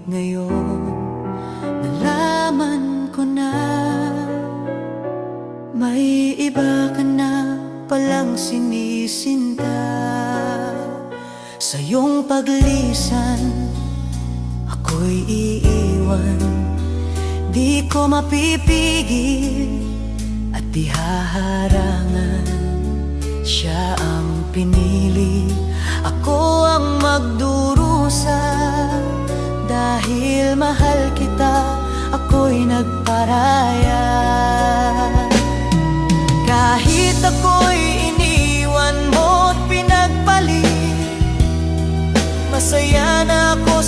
ngayon nalaman ko na may iba ka na palang sinisinta. Sa iyong paglisan ako'y iiwan, di ko mapipigil at di haharangan. Siya ang pinili, ako ang magdurusa. Dahil mahal kita, ako'y nagparaya. Kahit ako'y iniwan mo't pinagpalit, masaya na ako